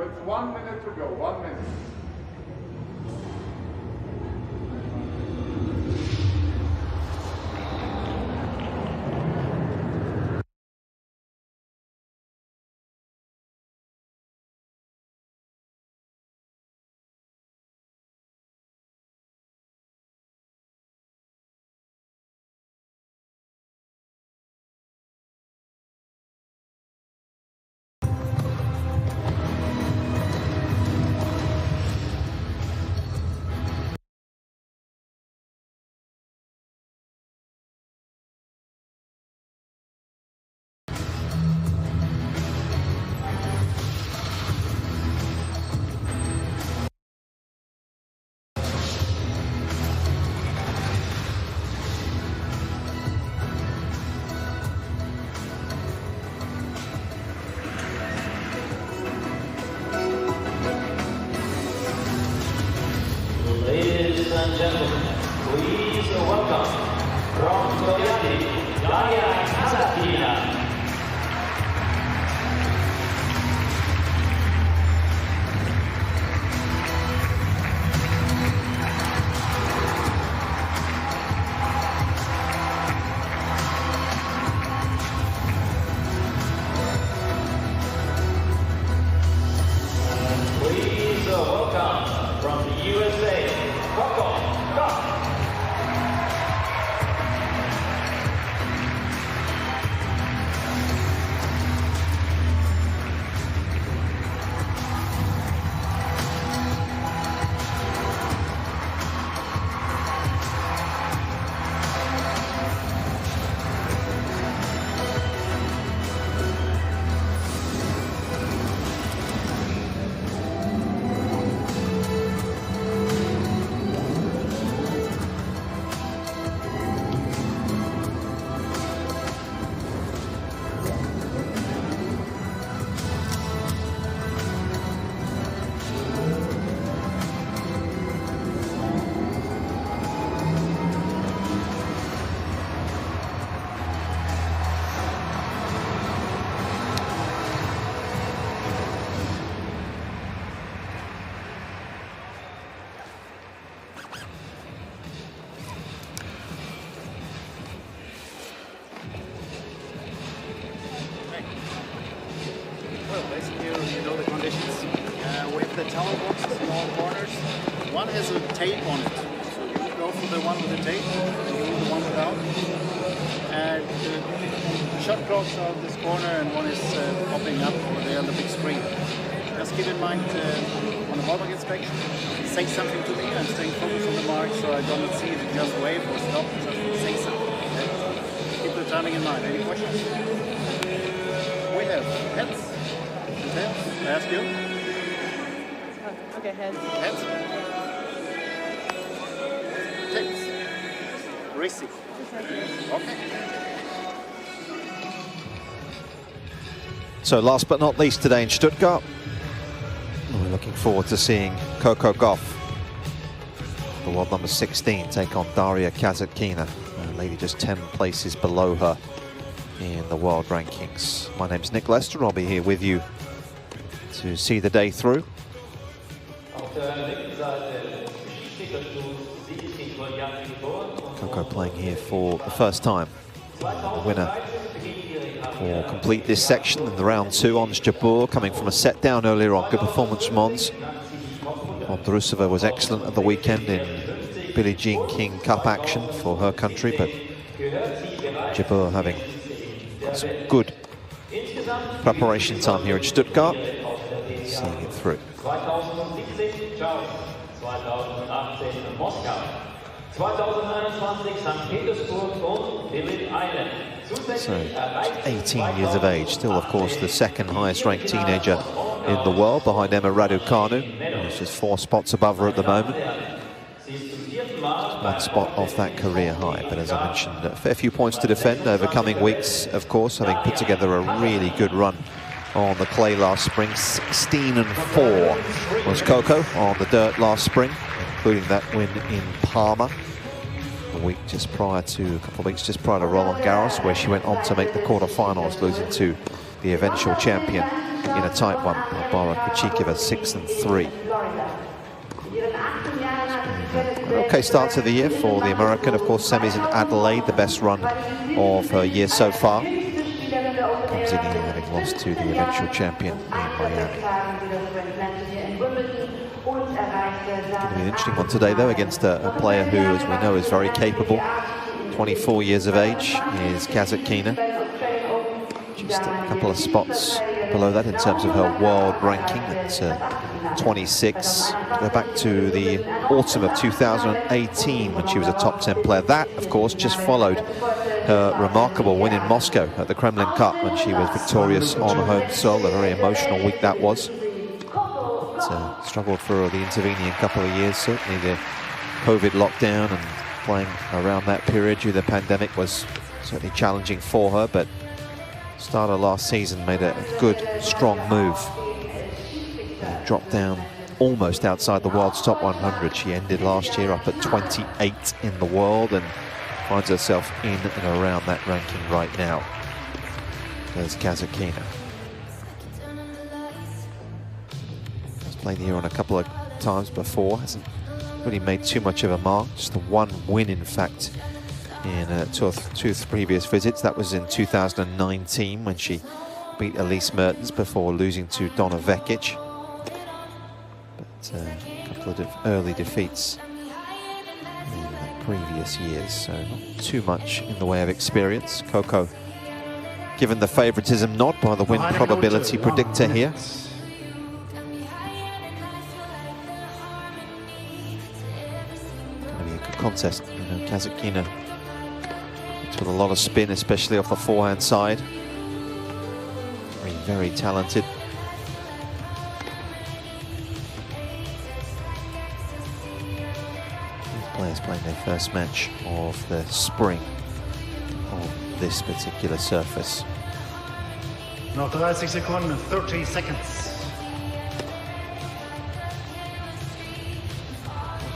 So it's 1 minute to go, 1 minute. Ladies and gentlemen, please welcome from Korea, Kasatkina. Please welcome from the USA, Gauff. Well, basically, you know the conditions. We have the tunnel boxes in all corners. One has a tape on it. So you go for the one with the tape, and you the one without. And the shot clocks are this corner, and one is popping up over there on the big screen. Just keep in mind on the ballpark inspection, say something to me. I'm staying focused on the mark, so I don't see if you just wave or stop. Just say something. Okay? Keep the timing in mind. Any questions? We have heads. Tails. I ask you? Okay, heads. Heads. Tails. Racing. Okay. So last but not least today in Stuttgart, we're looking forward to seeing Coco Gauff, the world number 16, take on Kasatkina, a lady just 10 places below her in the world rankings. My name's Nick Lester. I'll be here with you to see the day through. Coco playing here for the first time. The winner will complete this section in the round 2. Ons Jabeur coming from a set down earlier on. Good performance from Ons. Vondrousova was excellent at the weekend in Billie Jean King Cup action for her country, but Jabeur having some good preparation time here in Stuttgart, seeing it through. So, 18 years of age, still of course the second highest ranked teenager in the world, behind Emma Raducanu, who's just 4 spots above her at the moment. Just 1 spot off that career high, but as I mentioned, a fair few points to defend over coming weeks, of course, having put together a really good run on the clay last spring. 16-4 was Coco on the dirt last spring, including that win in Parma a couple of weeks just prior to Roland Garros, where she went on to make the quarterfinals, losing to the eventual champion in a tight one. Barbara Krejcikova 6-3. An okay start to the year for the American. Of course, semis in Adelaide, the best run of her year so far. Comes in here having lost to the eventual champion in Miami. It'll be an interesting one today, though, against a player who, as we know, is very capable. 24 years of age is Kasatkina. Just a couple of spots below that in terms of her world ranking. It's 26. Go back to the autumn of 2018 when she was a top 10 player. That, of course, just followed her remarkable win in Moscow at the Kremlin Cup when she was victorious on home soil. A very emotional week that was. Struggled for the intervening couple of years. Certainly the COVID lockdown and playing around that period due to the pandemic was certainly challenging for her, but start of last season made a good, strong move. Dropped down almost outside the world's top 100. She ended last year up at 28 in the world and finds herself in and around that ranking right now. There's Kasatkina. Has played here on a couple of times before. Hasn't really made too much of a mark. Just the one win, in fact, in two previous visits. That was in 2019 when she beat Elise Mertens before losing to Donna Vekic. But a couple of early defeats in the previous years, so not too much in the way of experience. Coco given the favoritism nod by the win probability predictor here. Going to be a good contest. You know, Kasatkina with a lot of spin, especially off the forehand side. Very, very talented. These players playing their first match of the spring on this particular surface. Noch 30 Sekunden, 30 seconds.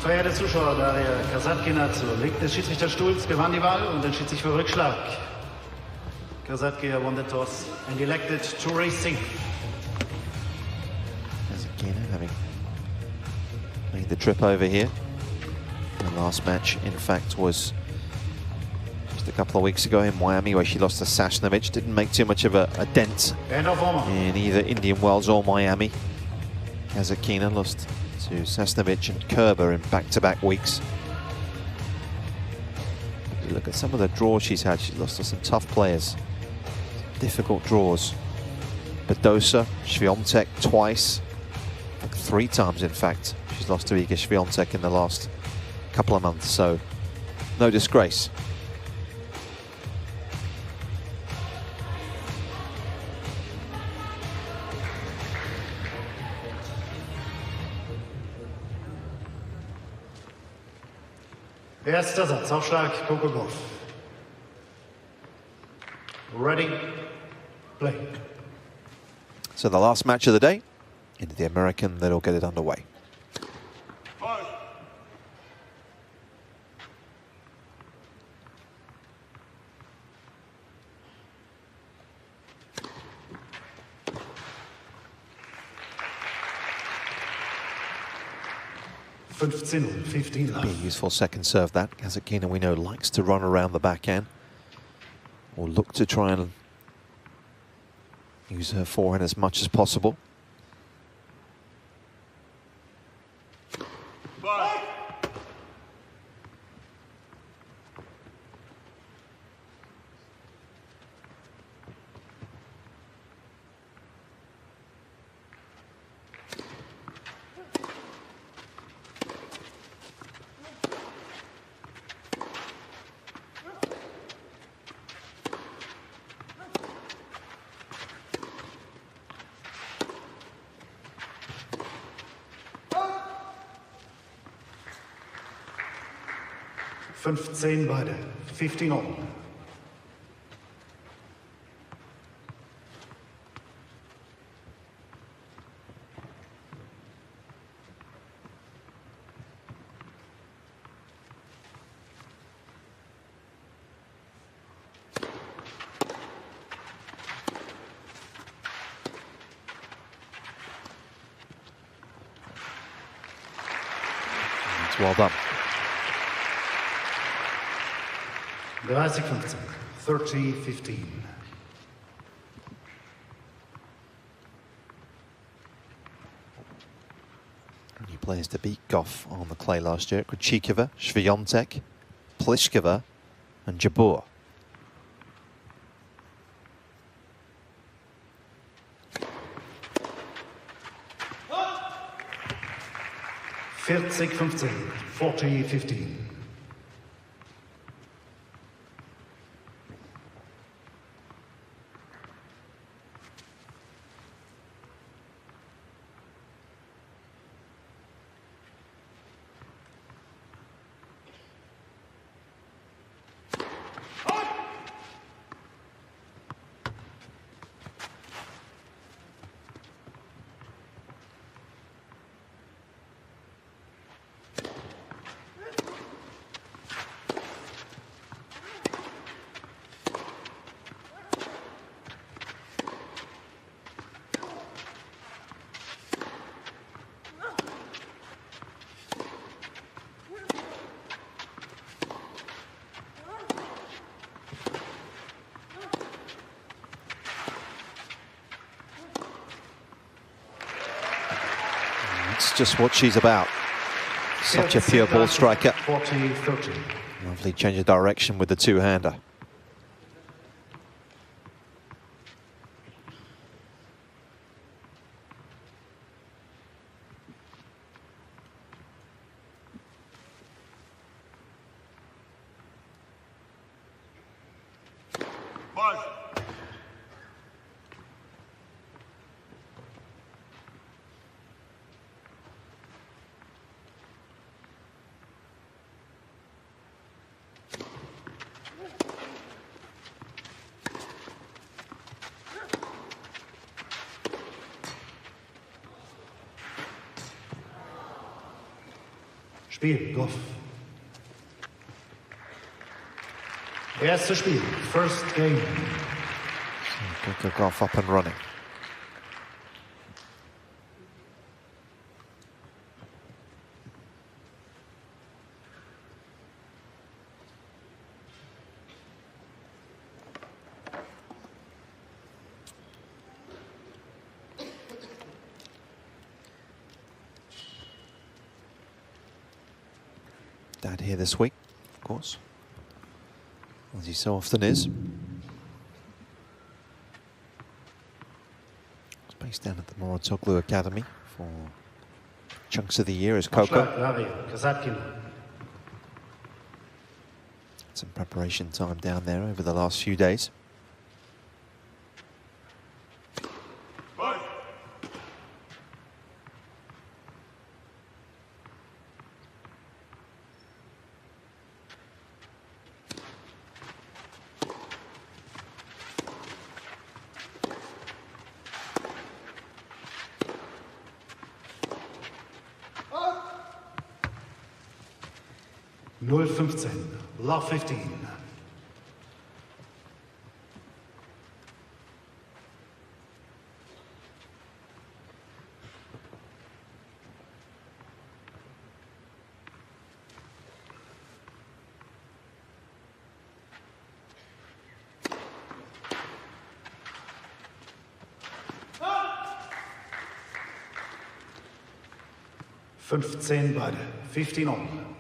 Verehrte Zuschauer, da Herr Kasatkina zur Linken des Schiedsrichterstuhls gewann die Wahl und entschied sich für Rückschlag. Kasatkina won the toss and elected to racing. Kasatkina having made the trip over here. The last match, in fact, was just a couple of weeks ago in Miami, where she lost to Sasnovich. Didn't make too much of a dent in either Indian Wells or Miami. Kasatkina lost to Sasnovich and Kerber in back-to-back weeks. If you look at some of the draws she's had, she's lost to some tough players. Difficult draws. Badosa, Swiatek twice. I think 3 times, in fact, she's lost to Iga Swiatek in the last couple of months, so no disgrace. Erster Satz, Aufschlag, Coco Gauff. Ready, play. So the last match of the day, into the American that'll get it underway. Be a useful second serve, that. Kasatkina, we know, likes to run around the backhand or look to try and use her forehand as much as possible. Beide, 15-all. It's well done. 30-15, 30-15. New players to beat Gauff on the clay last year: Krejcikova, Swiatek, Pliskova, and Jabeur. Vierzig 15, 40-15. It's just what she's about. Such a pure ball striker. 40-30. Lovely change of direction with the two-hander. Spiel, Gauff. Erstes Spiel, first game. Get Gauff up and running. Dad here this week, of course, as he so often is. He's based down at the Moratoglu Academy for chunks of the year as Coco. Kasatkina. Some preparation time down there over the last few days. Null 15, love 15. Fünfzehn beide, 15 on.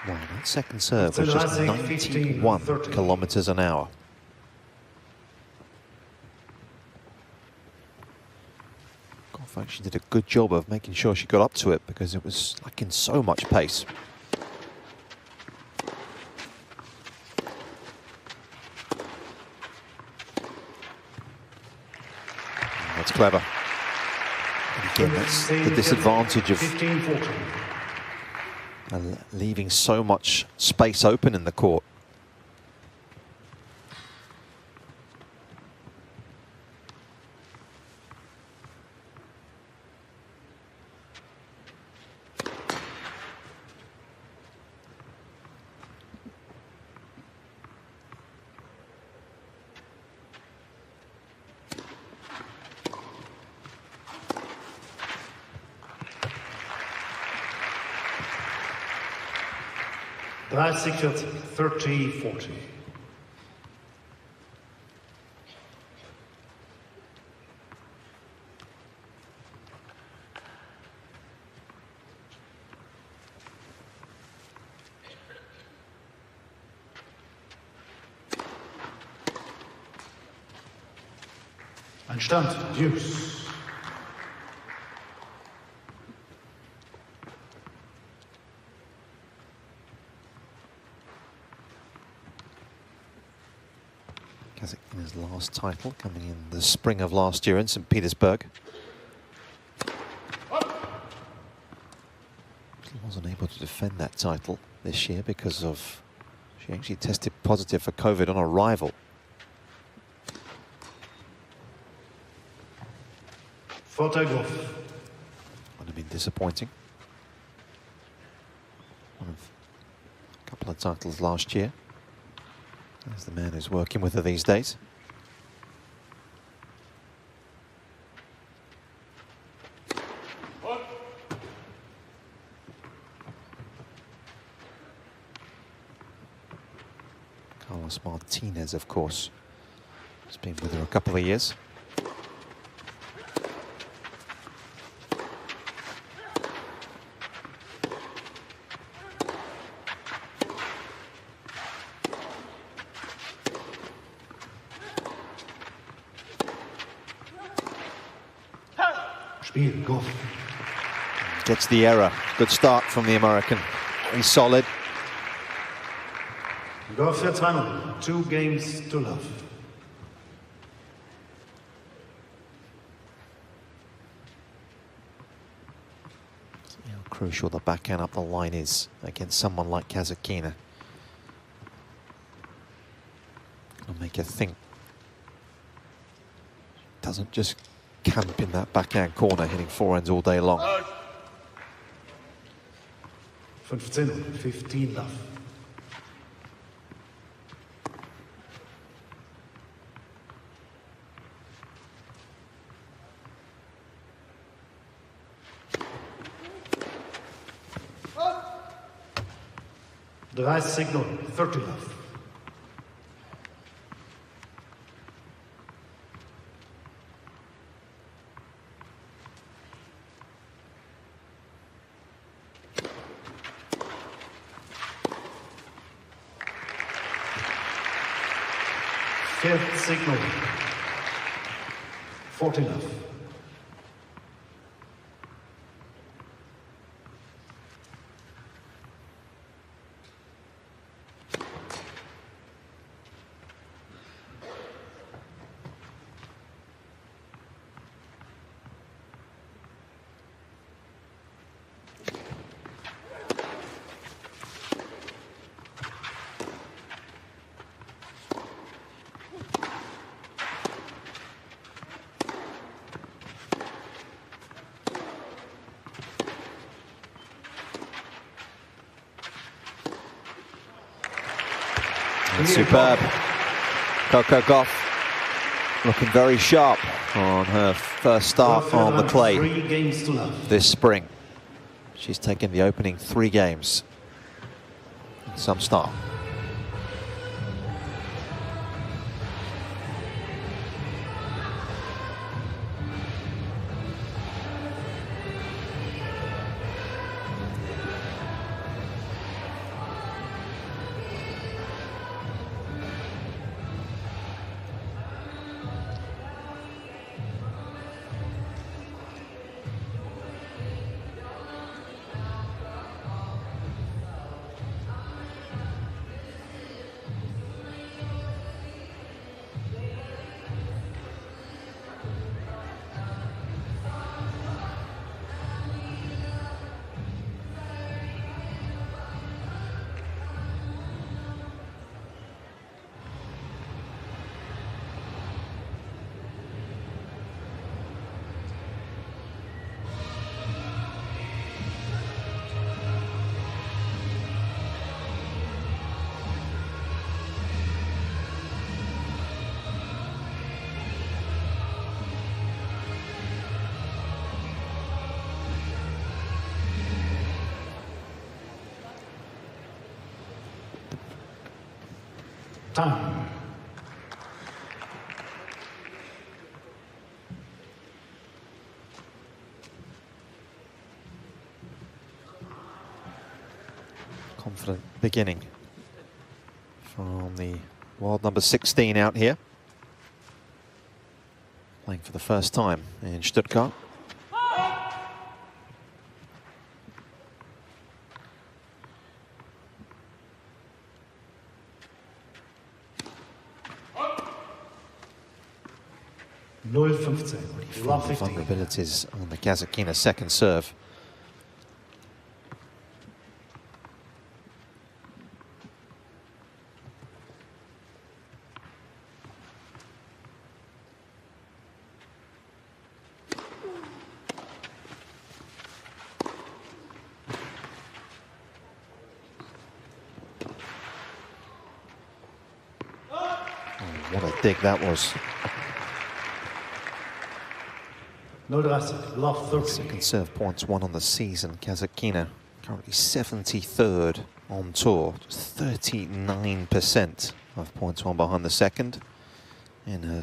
Wow, that second serve was just 91 kilometers an hour. Gauff actually did a good job of making sure she got up to it because it was lacking so much pace. That's clever. And again, that's the disadvantage of and leaving so much space open in the court. Dreißig, 30-40. Ein Stand, Deuce. Kasatkina's last title coming in the spring of last year in St. Petersburg. She wasn't able to defend that title this year because of she actually tested positive for COVID on arrival. Gauff. Would have been disappointing. One of a couple of titles last year. As the man who's working with her these days. Carlos Martinez, of course, has been with her a couple of years. Gauff. Gets the error. Good start from the American. He's solid. Gauff für 2-0. 2 games to love. See how crucial the backhand up the line is against someone like Kasatkina. It'll make you think. Doesn't just camp in that backhand corner, hitting forehands all day long. 15 love. Dreißig, 30 love. Signal. 40 love. Superb. Coco Gauff looking very sharp on her first start on the clay this spring. She's taken the opening 3 games. Some start. Time. Confident beginning from the world number 16 out here. Playing for the first time in Stuttgart. Vulnerabilities on the Kasatkina second serve. What a dig that was. Second serve points won on the season. Kasatkina currently 73rd on tour. 39% of points won behind the second in her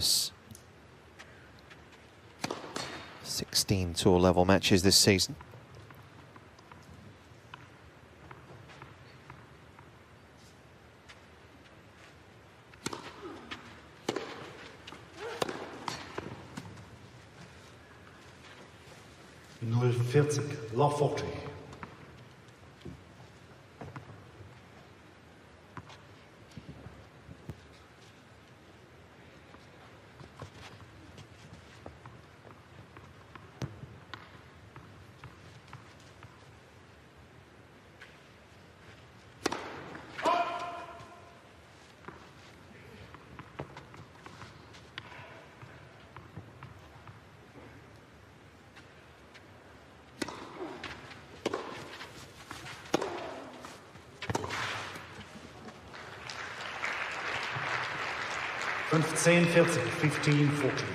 16 tour level matches this season. Love 40. Fünfzehn 40, 15-14.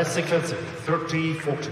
Sequence 30-40.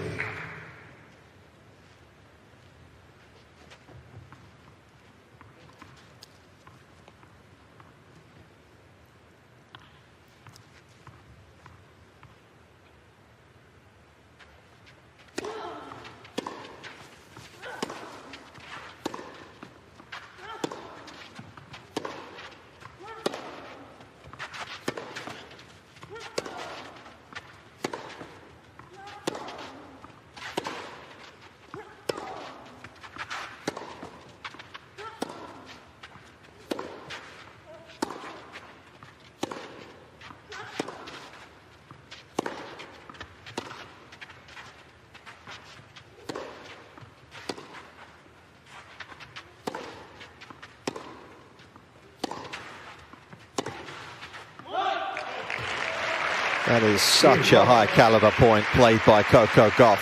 That is such a high caliber point played by Coco Gauff.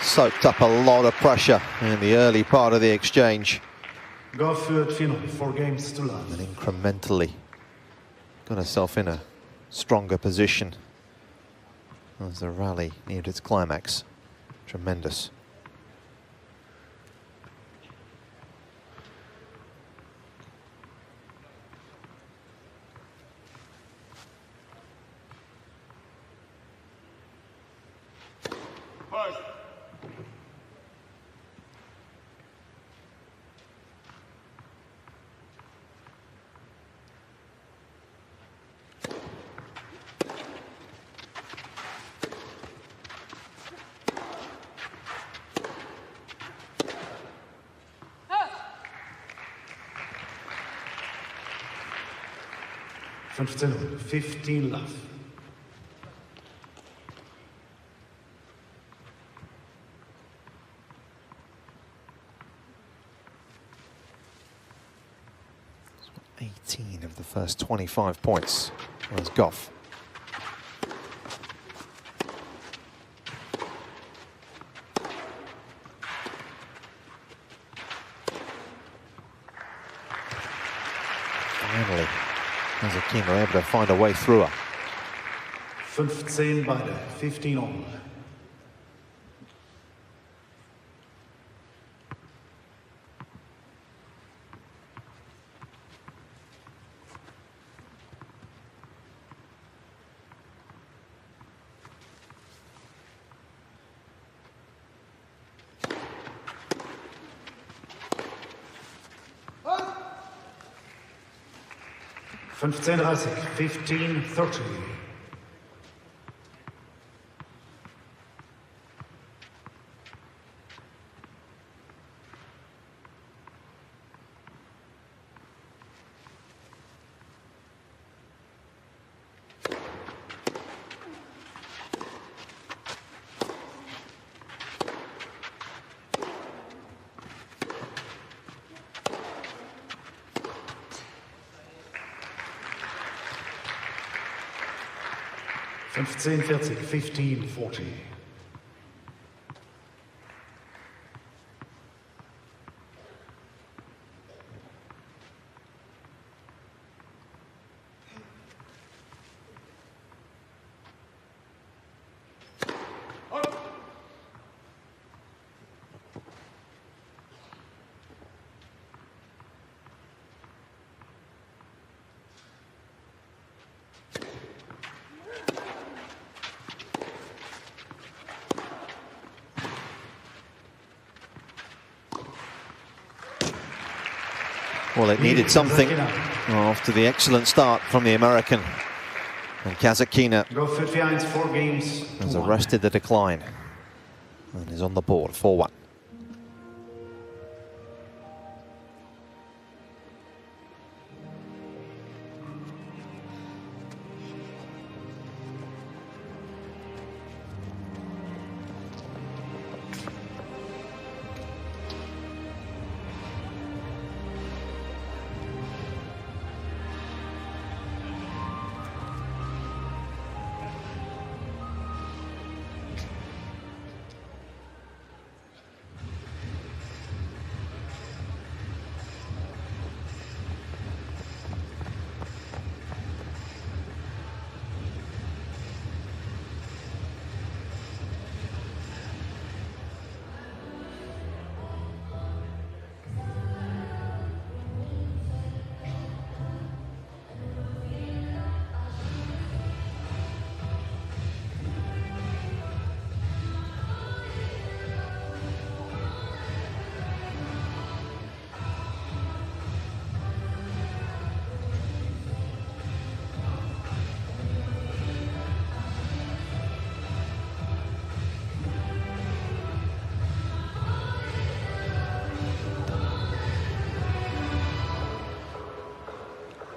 Soaked up a lot of pressure in the early part of the exchange. Gauff führt 4 games to love. And incrementally got herself in a stronger position as the rally neared its climax. Tremendous. Fünfzehn 15 love. 18 of the first 25 points was Gauff. Finally, Kasatkina able to find a way through her. 15 beide, 15 all. Fünfzehn 30, 15-30. Fünfzehn 40, 15-40. Well, it needed something after the excellent start from the American. And Kasatkina has arrested the decline and is on the board 4-1.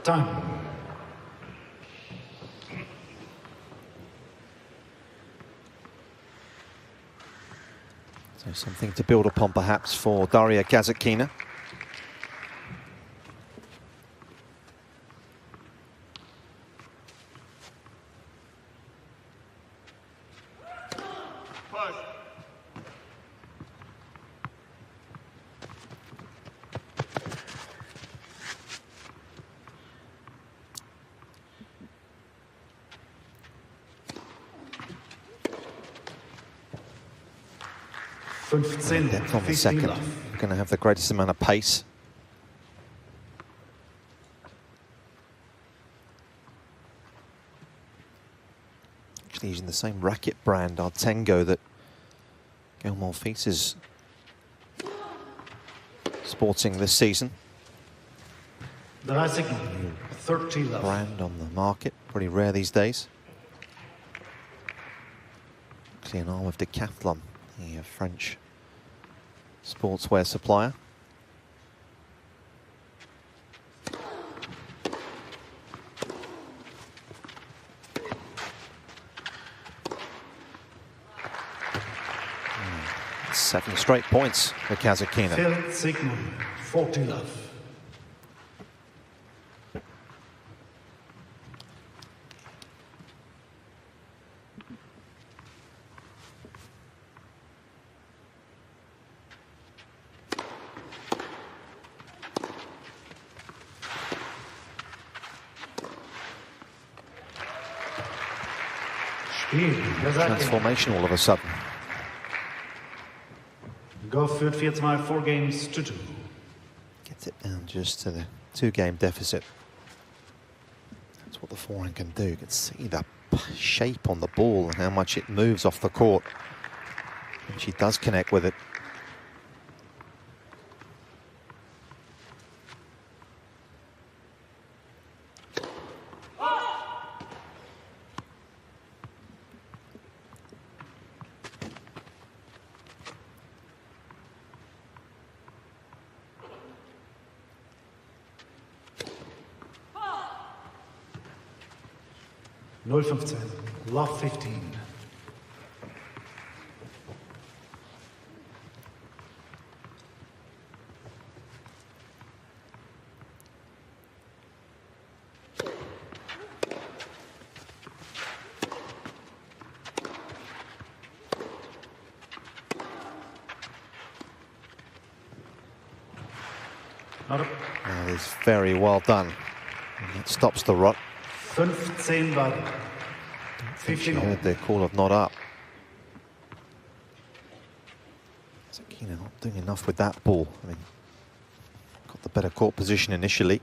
Time. So something to build upon perhaps for Daria Kasatkina. Depth on the second, going to have the greatest amount of pace. Actually using the same racket brand, Artengo, that Gauff is sporting this season. The signal, 30 love. Brand on the market, pretty rare these days. Actually an arm of Decathlon, the French sportswear supplier. Seven straight points for Kasatkina. Signal, 40 love. Transformation all of a sudden. Gauff führt 4-2, 4 games to 2. Gets it down just to the 2-game deficit. That's what the forehand can do. You can see the shape on the ball and how much it moves off the court. And she does connect with it. Null 15, love 15. That is very well done. And that stops the rot. 15 beide. She heard the call of not up. Kasatkina not doing enough with that ball. I mean, got the better court position initially.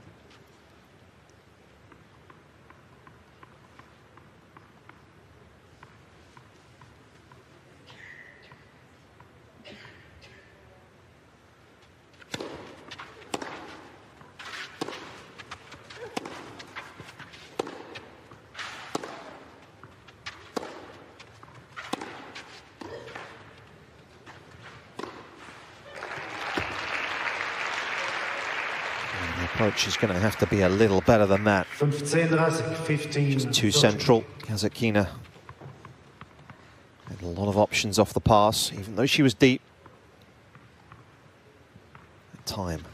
Approach is going to have to be a little better than that. 15-30, 15. Just too central. Kasatkina had a lot of options off the pass, even though she was deep. At time.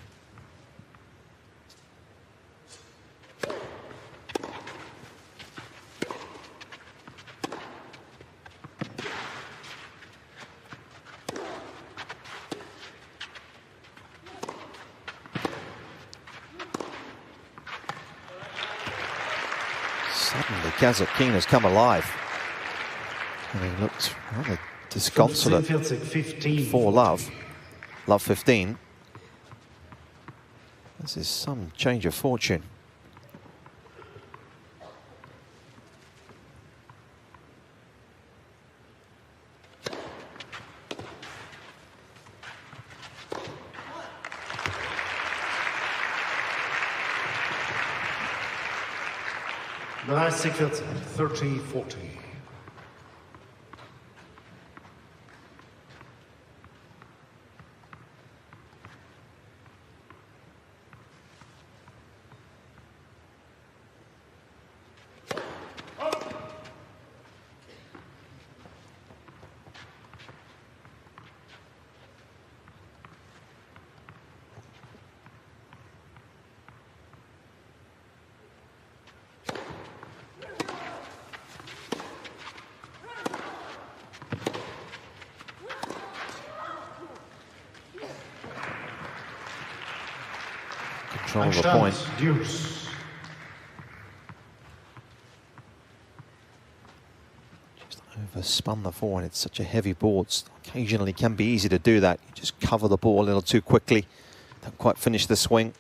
Suddenly, Kasatkina's come alive. And he looked rather disconsolate 15, for love. Love 15. This is some change of fortune. The last 40, 30-40. Control of the point. Deuce. Just overspun the forehand. It's such a heavy board. Occasionally can be easy to do that. You just cover the ball a little too quickly. Don't quite finish the swing.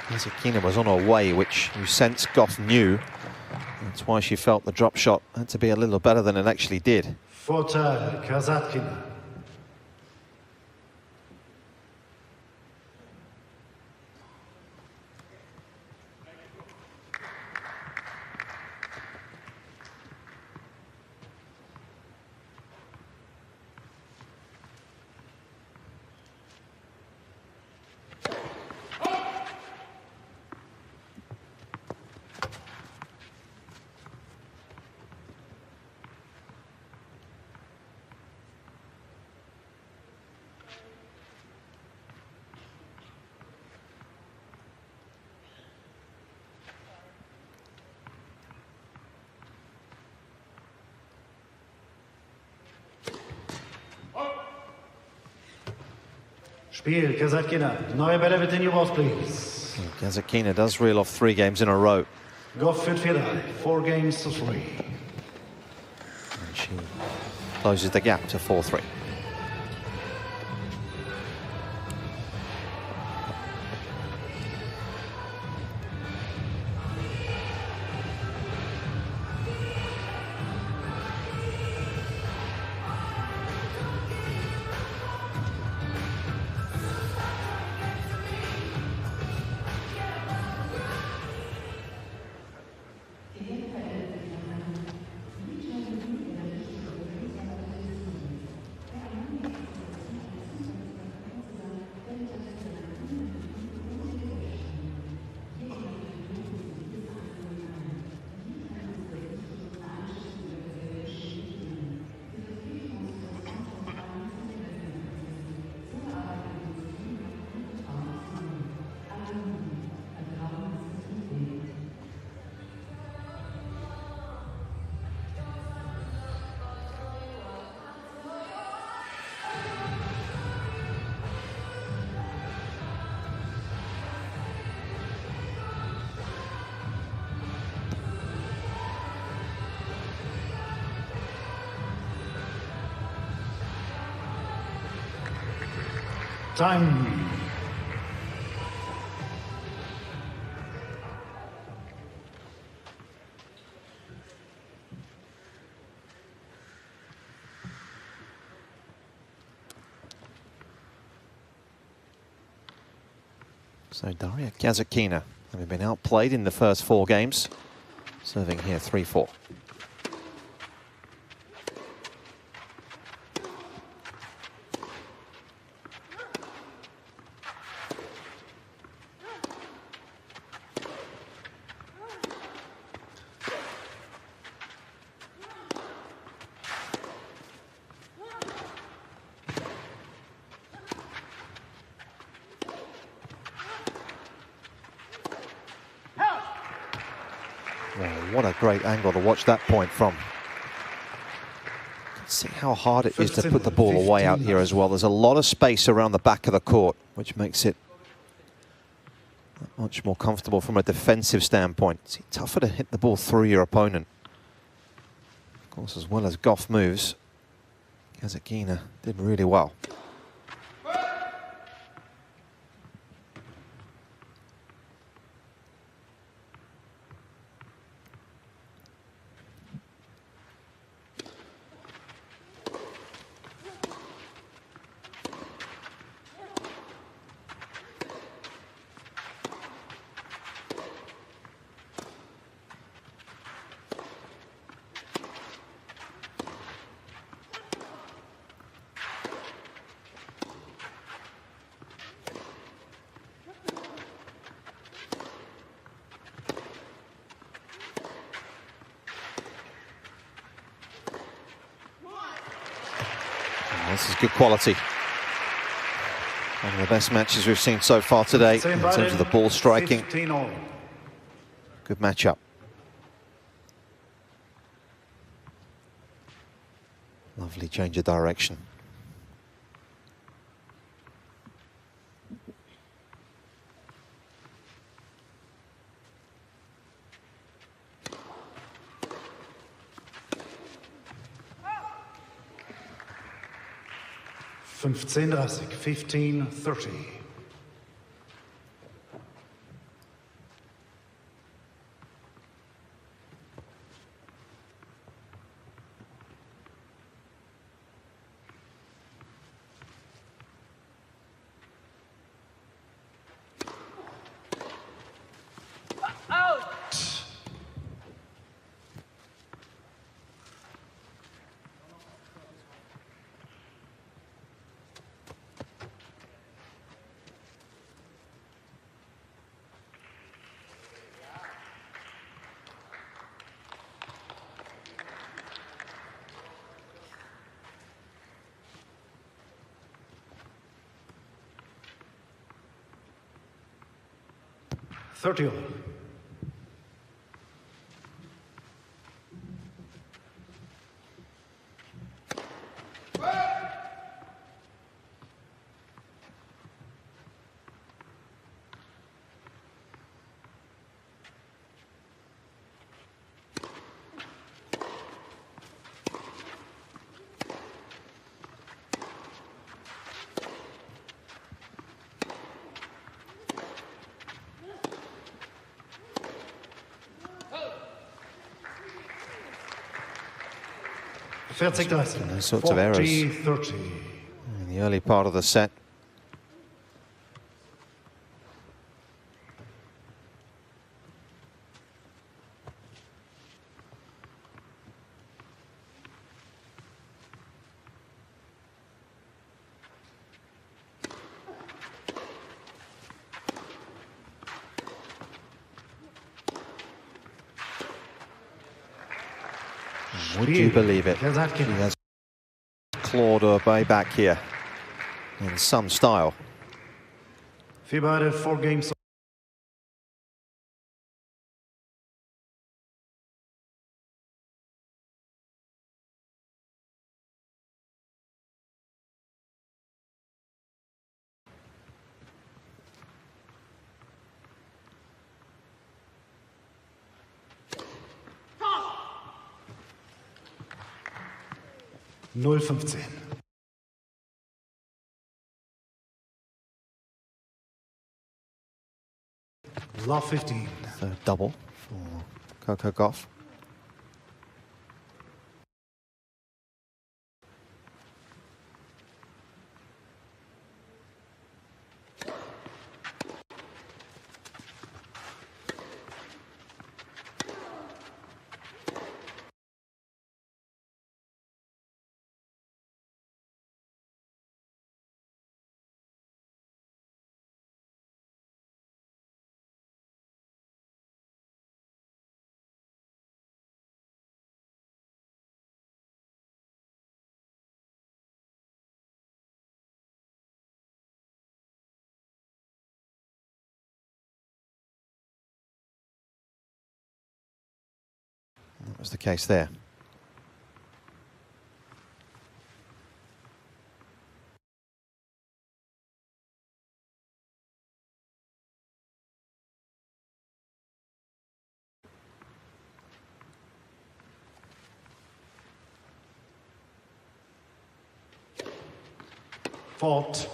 Kasatkina was on her way, which you sense Gauff knew. That's why she felt the drop shot had to be a little better than it actually did. Vorteil, Kasatkina. Spiel, Kasatkina. Neue Bälle within your balls, please. Kasatkina does reel off 3 games in a row. Gauff führt 4 games to 3. And she closes the gap to 4-3. Time. So Daria Kasatkina, having been outplayed in the first 4 games, serving here 3-4. What a great angle to watch that point from. See how hard it is to put the ball away out here as well. There's a lot of space around the back of the court, which makes it much more comfortable from a defensive standpoint. It's tougher to hit the ball through your opponent. Of course, as well as Gauff moves, Kasatkina did really well. This is good quality. One of the best matches we've seen so far today in terms of the ball striking. Good matchup. Lovely change of direction. Fünfzehn 15-30. Thirty. 40-30. Those sorts of errors 40-30. in the early part of the set. Would you believe it? He has clawed her way back here in some style. FIBA 4 games. Null 15. Love 15. Third double for Gauff. That was the case there. Fault.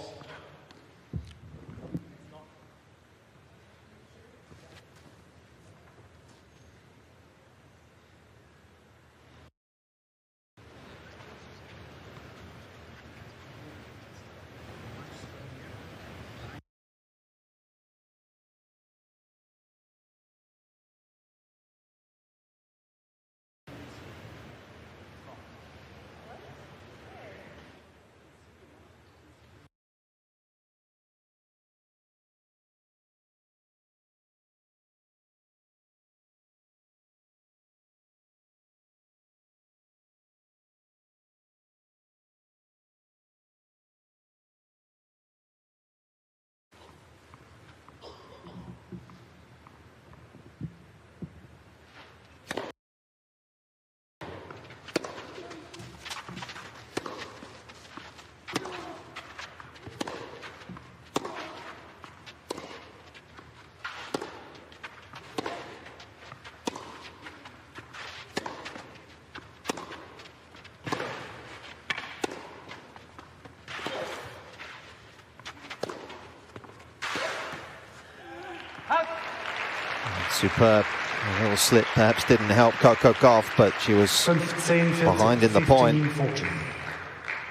Superb. A little slip perhaps didn't help Gauff, but she was 15, behind in the 15, point. 14.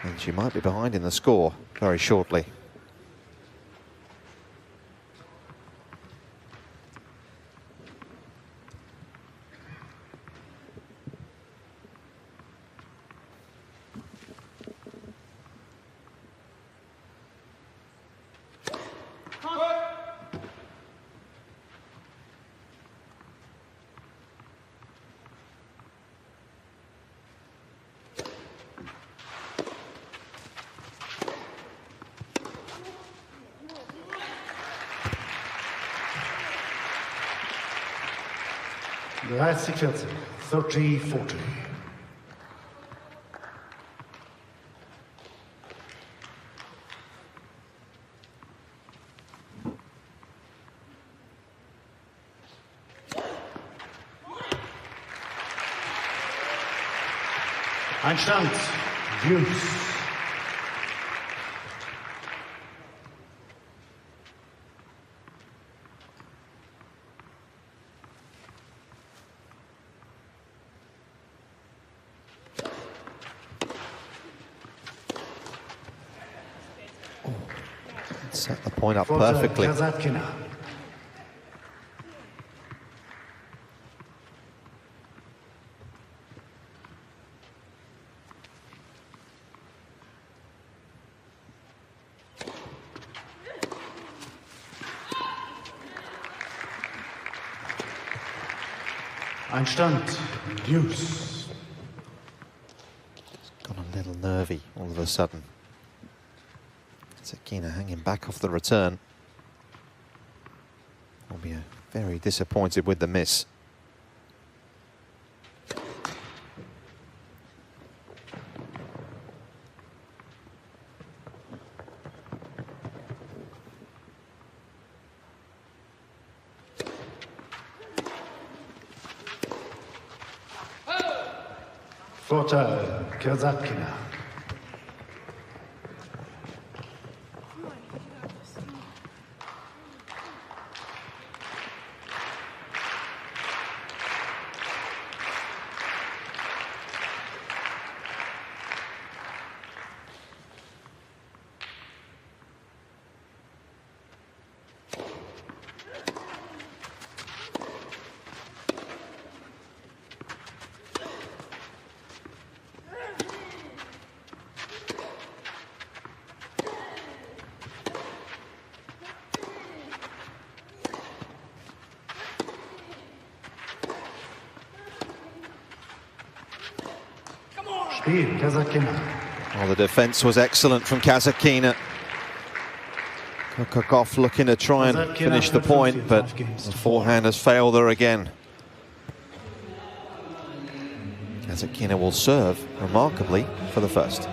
And she might be behind in the score very shortly. That's 30-40. Einstand. Deuce. Set the point up Quarter, perfectly. Kasatkina. Einstand, deuce. Got a little nervy all of a sudden. Kasatkina hanging back off the return. Will be very disappointed with the miss. Quarter, Kasatkina. Spiel, Kasatkina. Well, the defence was excellent from Kasatkina. Gauff looking to try and finish the point, but the forehand has failed her again. Kasatkina will serve remarkably for the first.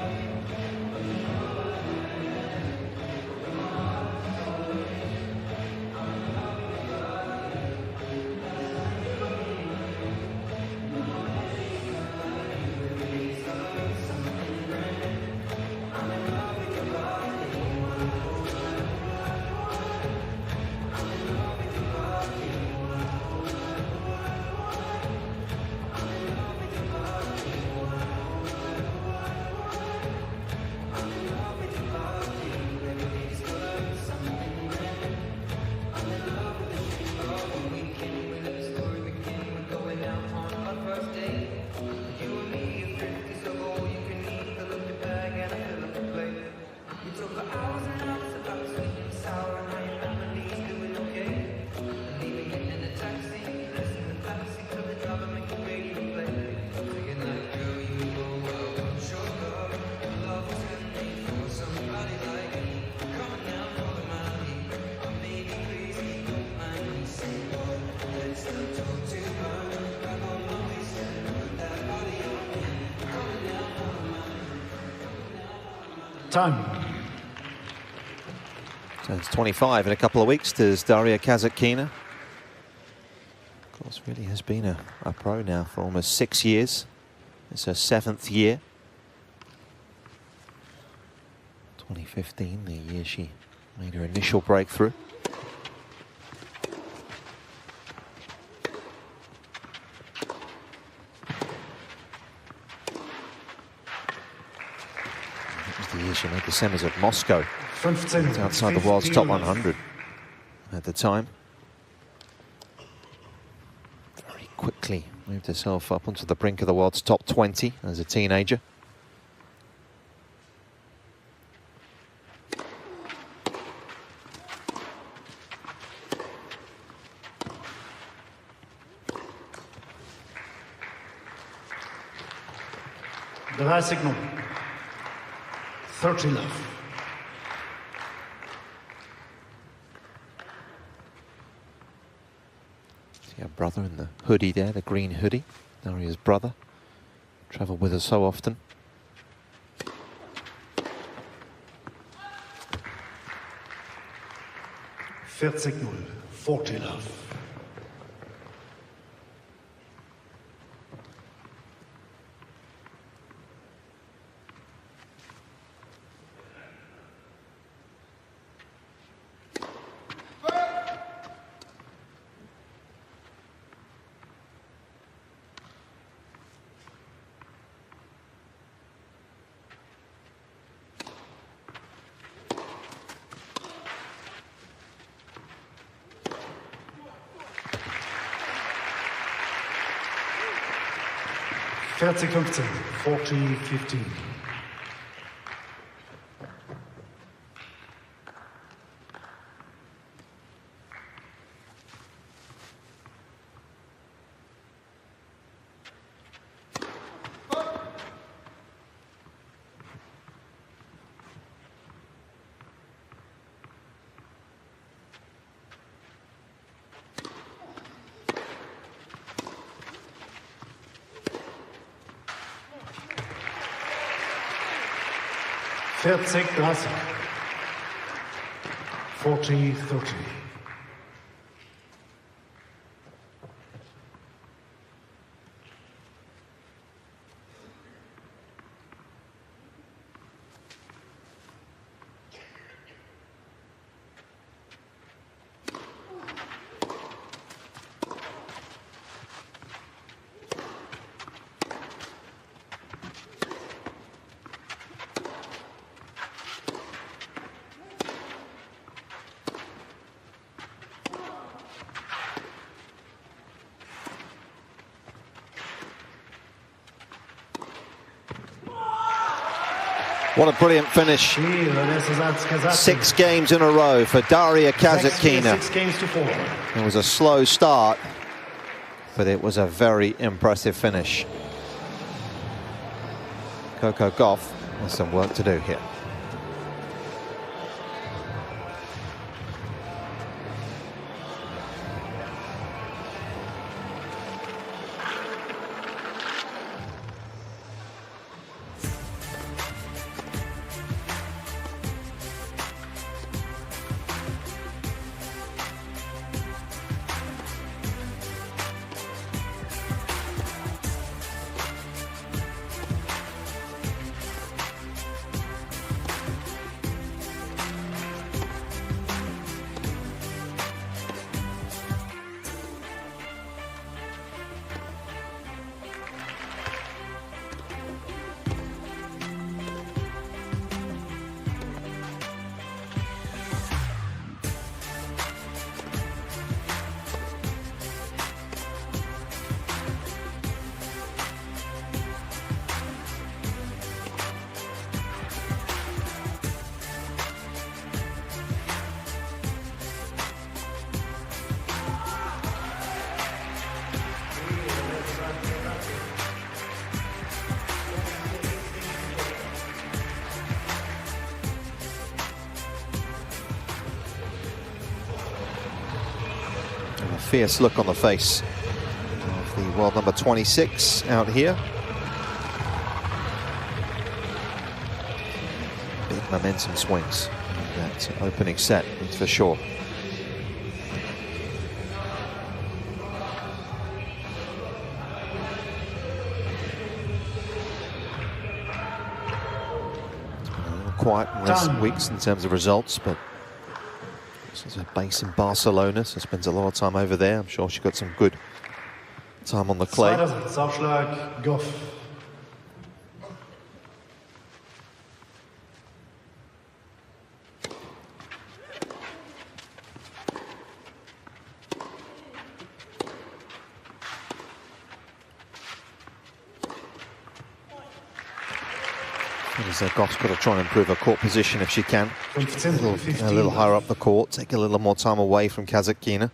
Time. Turns 25 in a couple of weeks, does Daria Kasatkina. Of course, really has been a pro now for almost 6 years. It's her 7th year. 2015, the year she made her initial breakthrough. The year she made the semis at Moscow. 15, It's outside the world's top 100 at the time. Very quickly moved herself up onto the brink of the world's top 20 as a teenager. Signal. 30 love. See our brother in the hoodie there, the green hoodie. Daria's brother. Travel with her so often. Signal. 40 love. 40-15, 40-15. Vierzig, 30. 40-30. What a brilliant finish. 6 games in a row for Daria Kasatkina. 6 games to 4. It was a slow start, but it was a very impressive finish. Coco Gauff has some work to do here. A fierce look on the face of the world number 26 out here. Big momentum swings in that opening set, that's for sure. It's been a little quiet in recent weeks in terms of results, but she's a base in Barcelona, so spends a lot of time over there. I'm sure she got some good time on the clay. Aufschlag, Gauff. Gauff's got to try and improve her court position if she can. A little higher up the court, take a little more time away from Kasatkina.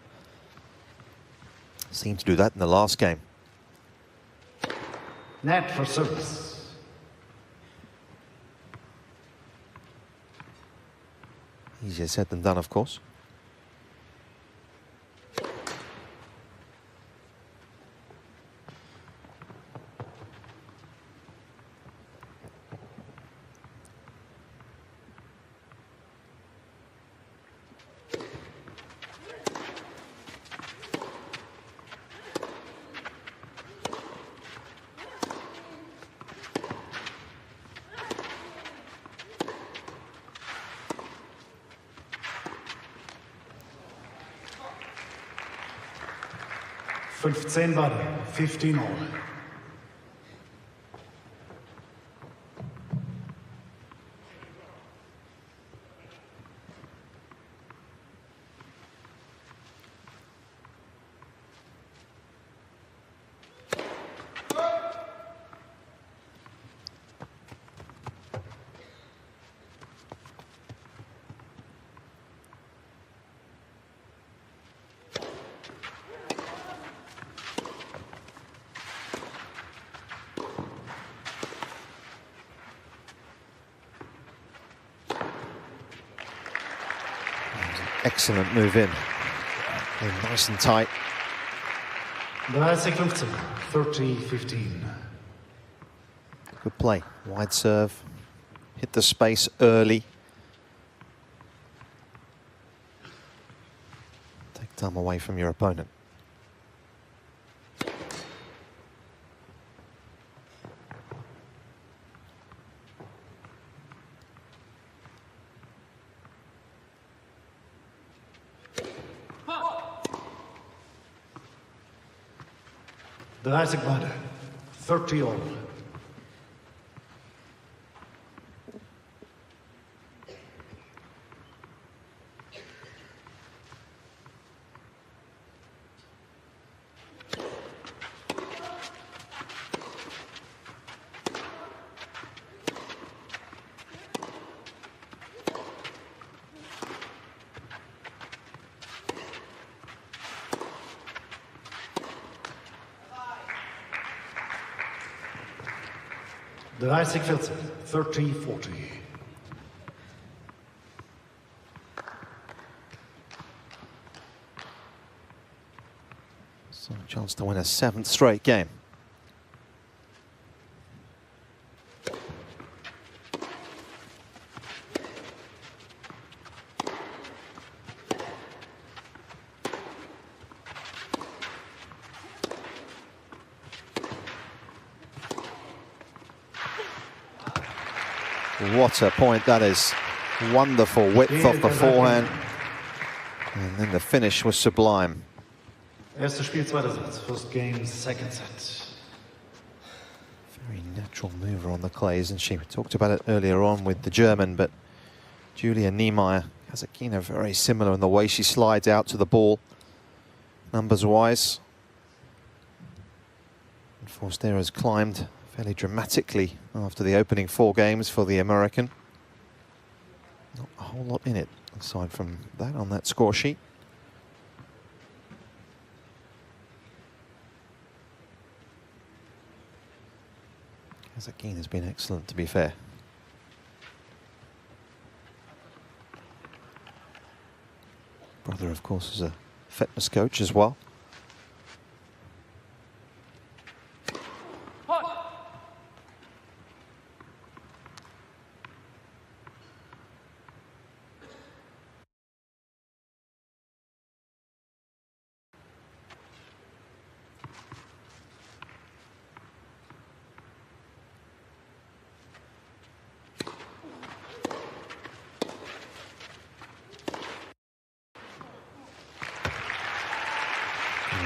Seemed to do that in the last game. Net for service. Easier said than done, of course. Fünfzehn beide, 15 all. excellent move in. Nice and tight. 30-15, 30-15. Good play. Wide serve. Hit the space early. Take time away from your opponent. Beide, 30 all. The 30-40, 30-40. So a chance to win a 7th straight game. What a point that is. Wonderful width off the forehand. And then the finish was sublime. Erstes Spiel, zweiter Satz. First game, second set. Very natural mover on the clays, and she talked about it earlier on with the German, but Julia Niemeyer, Kasatkina, very similar in the way she slides out to the ball, numbers-wise. And Forster has climbed fairly dramatically after the opening 4 games for the American. Not a whole lot in it, aside from that on that score sheet. Kasatkina has been excellent, to be fair. Brother, of course, is a fitness coach as well.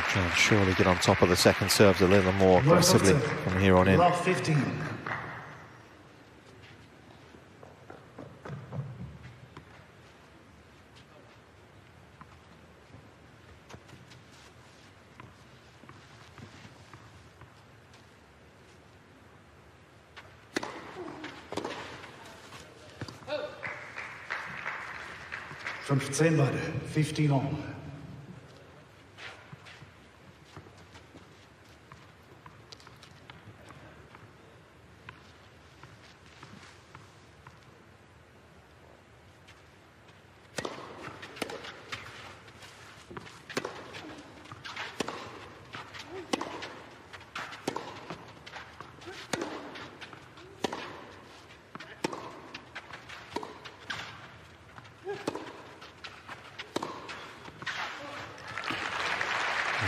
Try and surely get on top of the second serves a little more aggressively from here on in. 15. Beide, 15 all.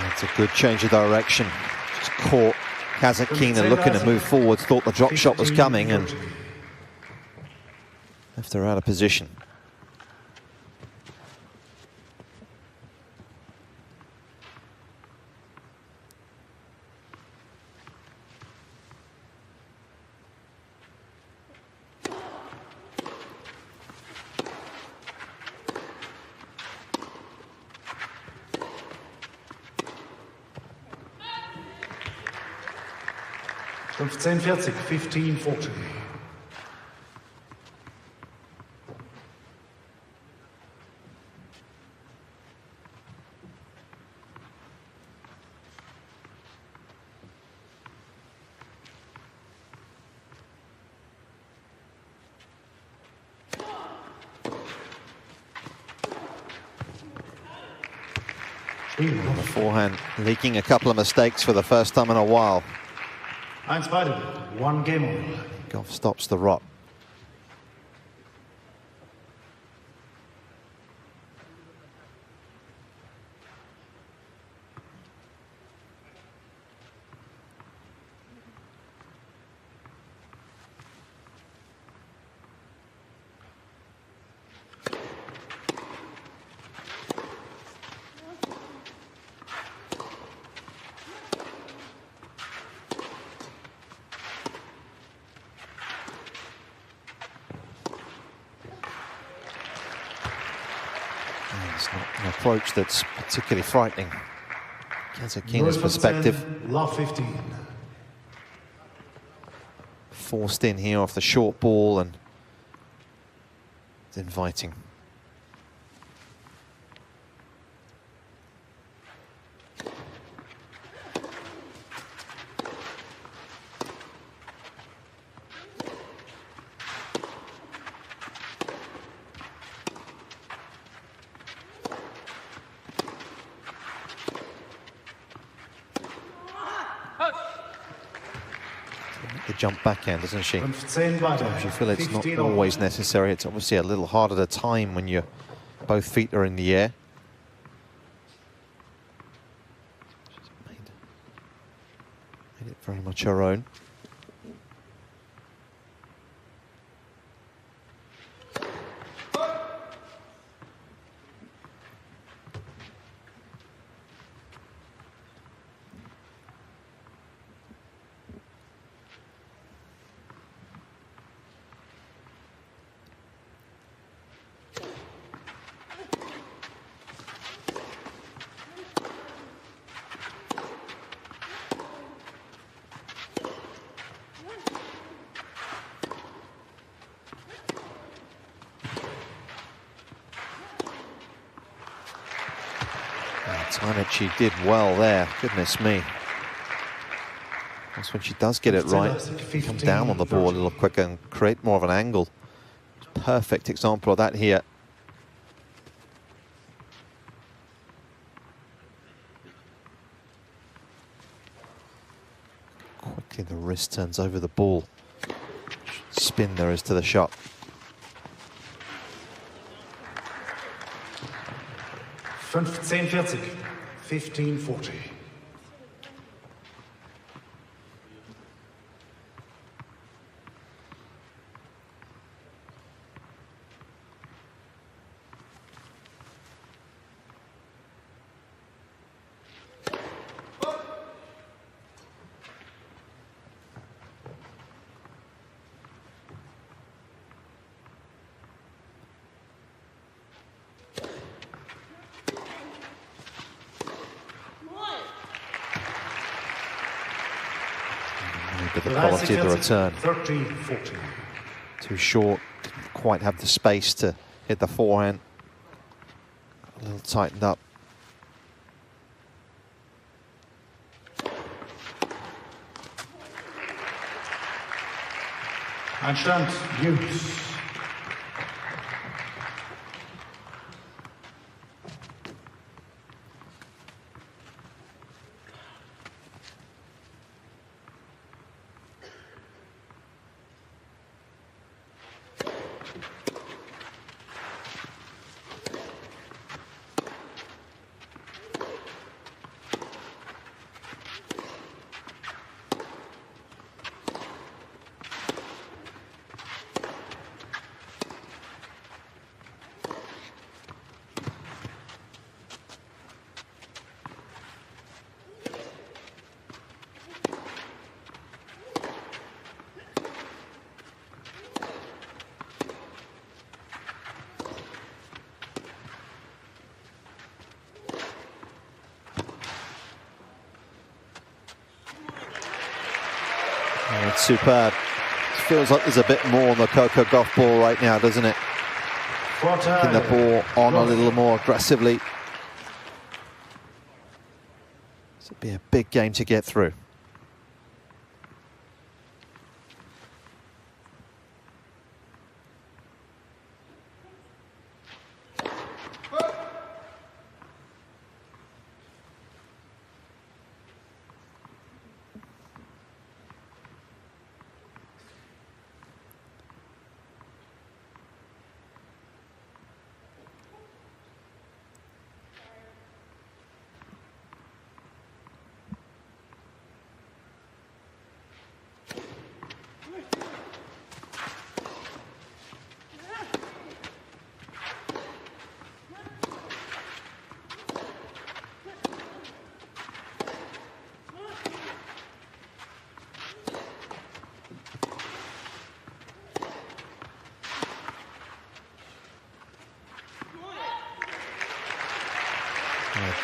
It's a good change of direction. Just caught Kasatkina looking to move forwards, thought the drop shot was coming and left her out of position. Fünfzehn 40, 15-40. Spiel. The forehand leaking a couple of mistakes for the first time in a while. 1 beide. 1 game all. Gauff stops the rock. It's not an approach that's particularly frightening. Kasatkina's perspective. Love 15. Forced in here off the short ball, and it's inviting. The jump backhand, doesn't she? 15 beide. You feel it's not 15 all. always necessary. It's obviously a little harder to time when both feet are in the air. She's made it very much her own. Time it, she did well there. Goodness me. That's when she does get it right. Come down on the ball a little quicker and create more of an angle. Perfect example of that here. Quickly the wrist turns over the ball. Spin there is to the shot. 15-40. 15-40. The quality of the return. 30-40. Too short, didn't quite have the space to hit the forehand. A little tightened up. Einstand, Hughes. Oh, it's superb. It feels like there's a bit more on the Coco Gauff ball right now, doesn't it? Taking the ball on a little more aggressively. This would be a big game to get through.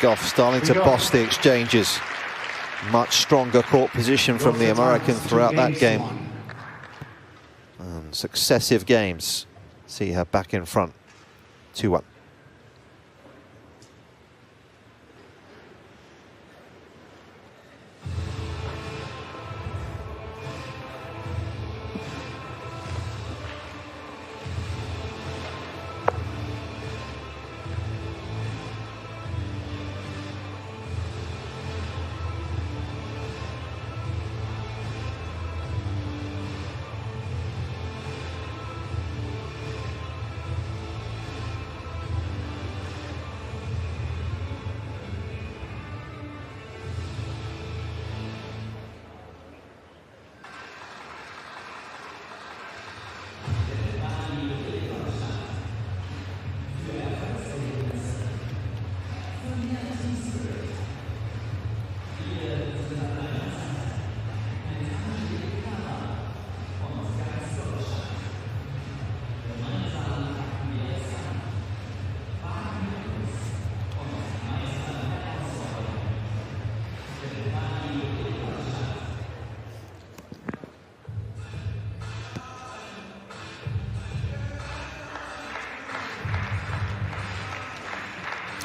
Gauff starting to boss the exchanges. Much stronger court position from the American throughout that game. And successive games see her back in front. 2-1.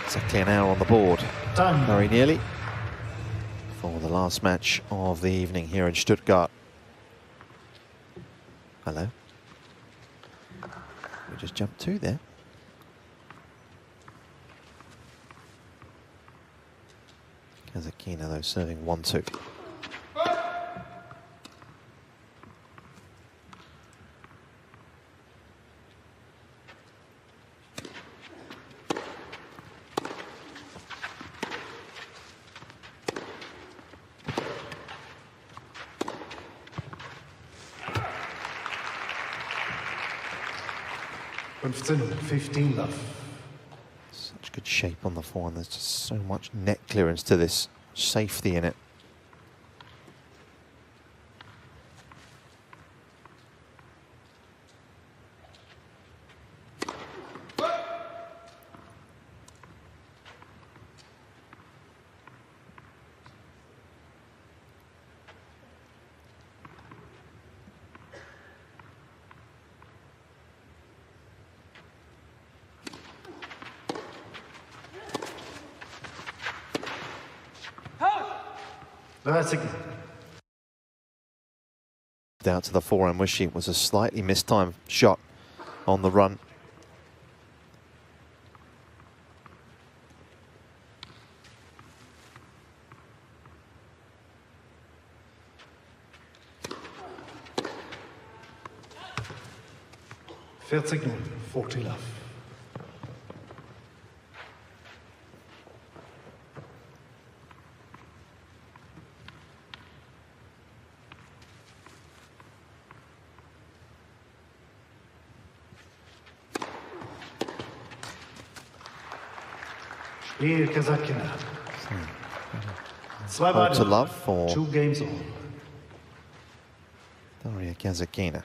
Exactly an hour on the board, very nearly, for the last match of the evening here in Stuttgart. Hello. We just jumped 2 there. Kasatkina, though, serving 1-2. Such good shape on the forehand. There's just so much net clearance to this, safety in it. Down to the forehand, was she? Was a slightly mistimed shot on the run. Kasatkina, 40 love. Here, Kasatkina. To love for 2 games on. Daria Kasatkina.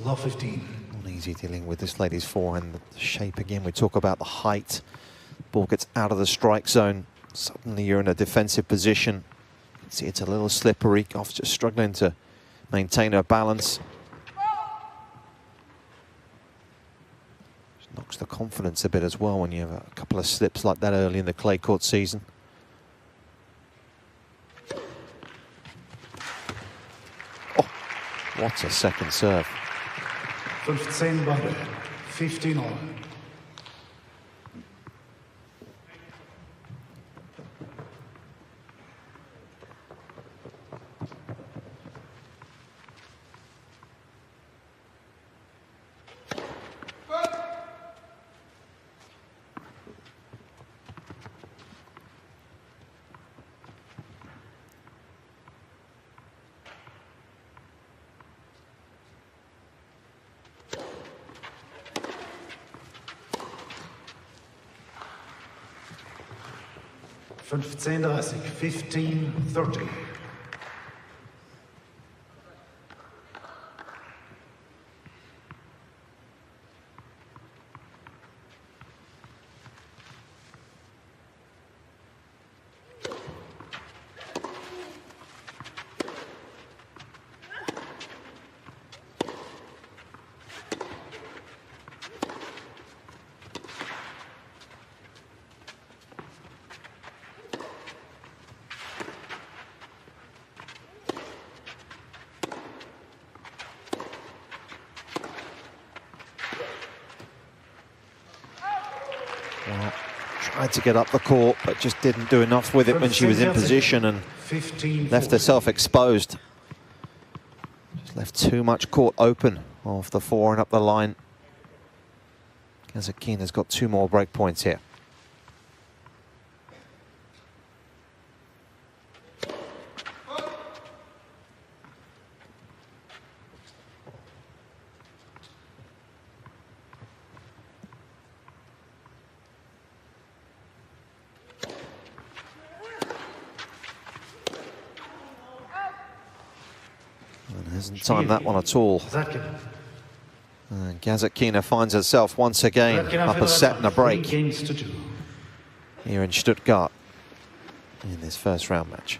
Love 15. Not easy dealing with this lady's forehand. The shape again, we talk about the height. Ball gets out of the strike zone. Suddenly you're in a defensive position. You can see it's a little slippery. Gauff just struggling to maintain her balance. Just knocks the confidence a bit as well when you have a couple of slips like that early in the clay court season. What a second serve. 15 beide. 15 all. 15:30, 15:30. Well, tried to get up the court, but just didn't do enough with it when she was in position and left herself exposed. Just left too much court open off the 4 and up the line. Kasatkina's got 2 more break points here. Hasn't timed that one at all. And Kasatkina finds herself once again up a set and a break here in Stuttgart in this first round match.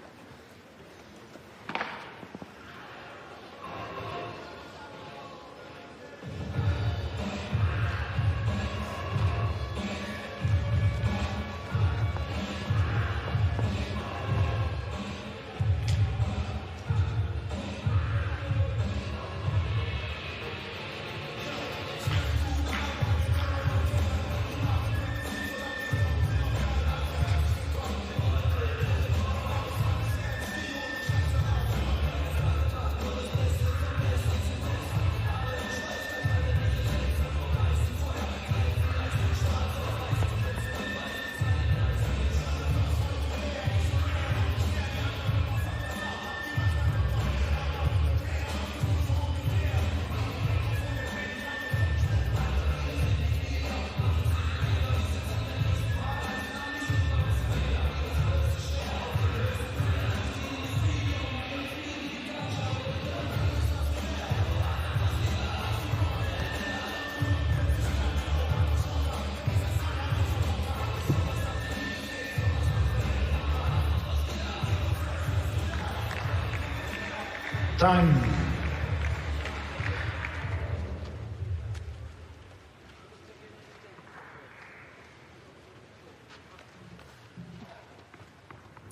Time.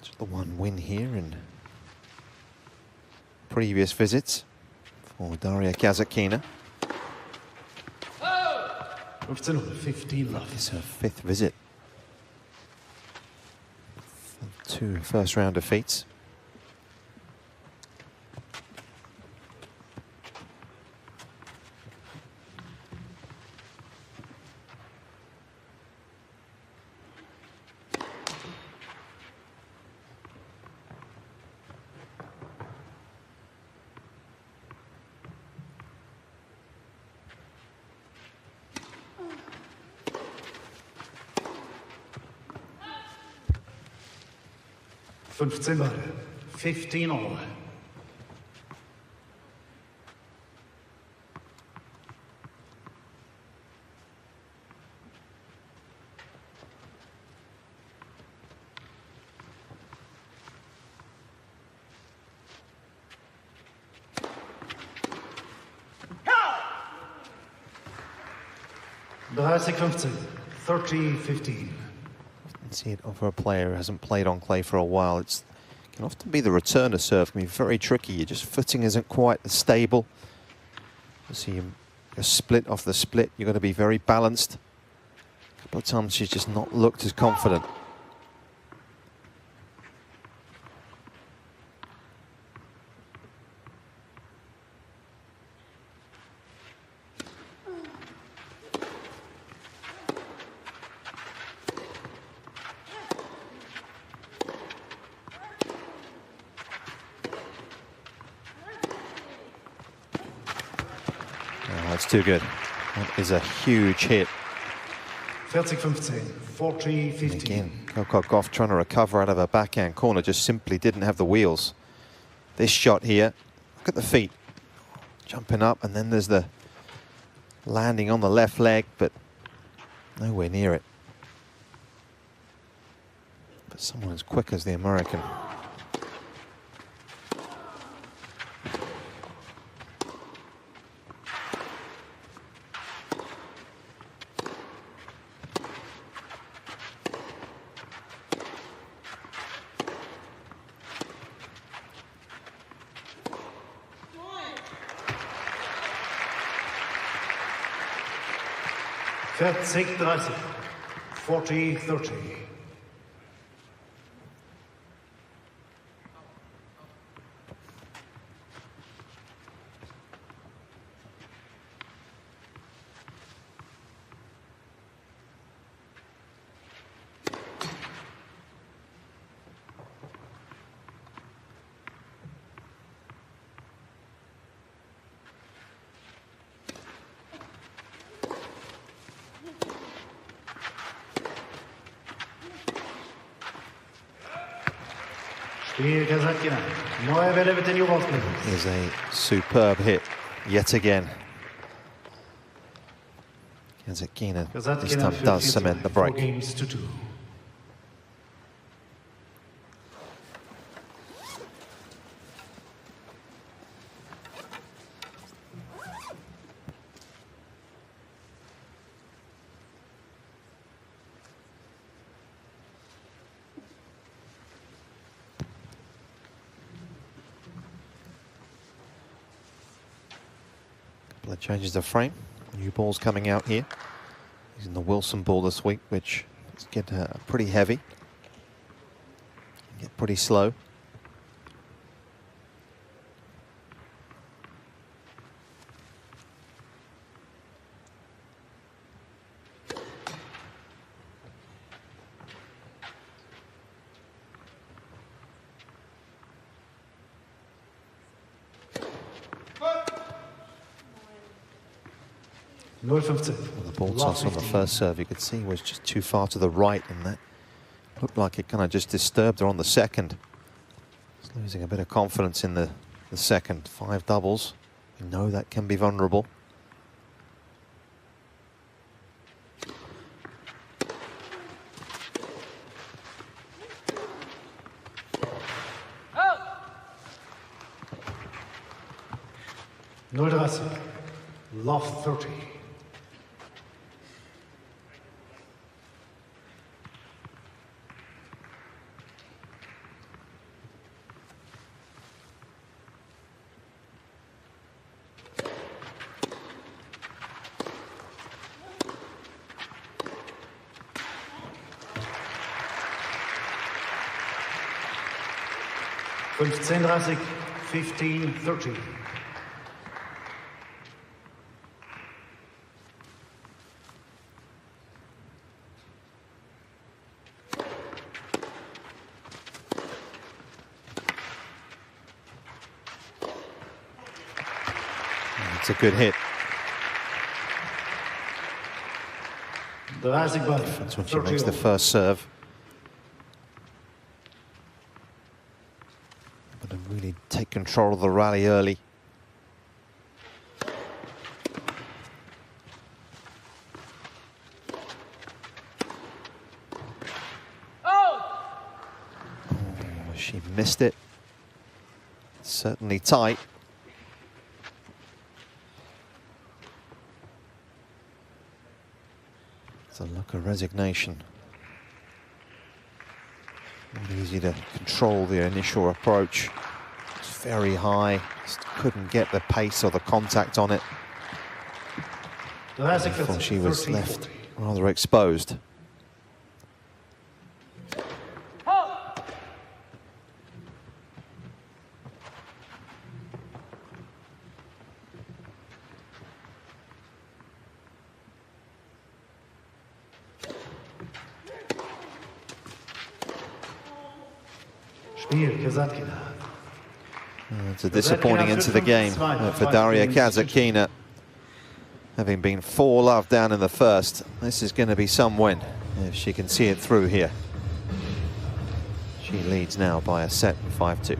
Just the one win here in previous visits for Daria Kasatkina. 15 love. It's her 5th visit. 2 first round defeats. Ball. 15 all. Bereits 15. 30-15. See it over a player who hasn't played on clay for a while. It can often be the returner serve, can be very tricky. Your just footing isn't quite as stable. You see you're split off the split. You've got to be very balanced. A couple of times she's just not looked as confident. That's too good. That is a huge hit 40-15, 40-15. Again, Gauff trying to recover out of a backhand corner, just simply didn't have the wheels. This shot here, look at the feet. Jumping up, and then there's the landing on the left leg, but nowhere near it. But someone as quick as the American. Vierzig 30, 40-30. Kasatkina. Neue Welle with the new balls, please. Here's a superb hit yet again. Kasatkina this time does cement the break. 4-2. Changes the frame. New balls coming out here. Using the Wilson ball this week, which is get pretty heavy, get pretty slow. Well, the ball toss on the first serve, you could see, was just too far to the right, and that looked like it kind of just disturbed her on the second. Just losing a bit of confidence in the second. 5 doubles. We know that can be vulnerable. Loft 30. Fünfzehn 30, 15-30. It's a good hit. That's when she makes the first serve. But to really take control of the rally early. Oh, she missed it. Certainly tight. It's a look of resignation. Not easy to control the initial approach. It's very high. Just couldn't get the pace or the contact on it. Before she was left rather exposed. It's a disappointing end to the game for Daria Kasatkina. having been 4-love down in the first. This is going to be some win if she can see it through here. She leads now by a set, 5-2.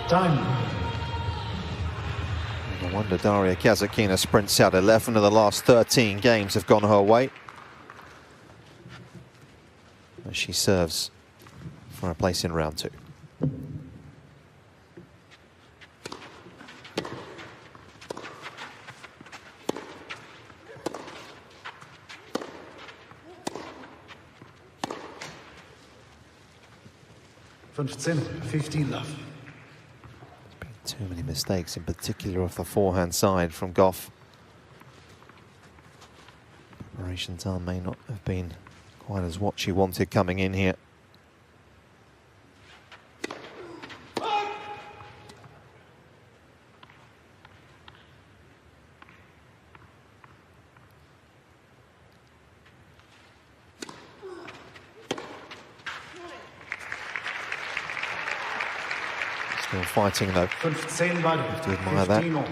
Time. No wonder Daria Kasatkina sprints out. 11 of the last 13 games have gone her way. As she serves for a place in round 2. $15 love. Too many mistakes, in particular off the forehand side from Gauff. Preparation time may not have been quite as what she wanted coming in here. Still fighting though. 15 ball. Have to admire that. 15 all.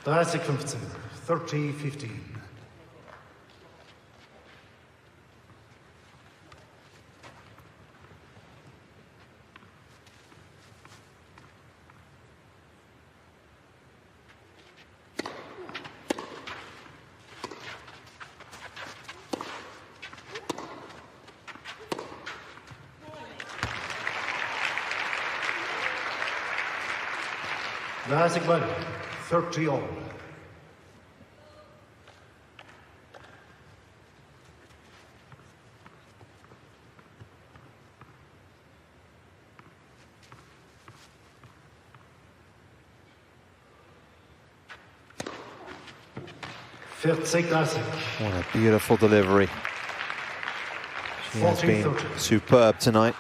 Classic 15, 30-15. Classic ball, 30 all. Classic. What a beautiful delivery. She has been superb tonight.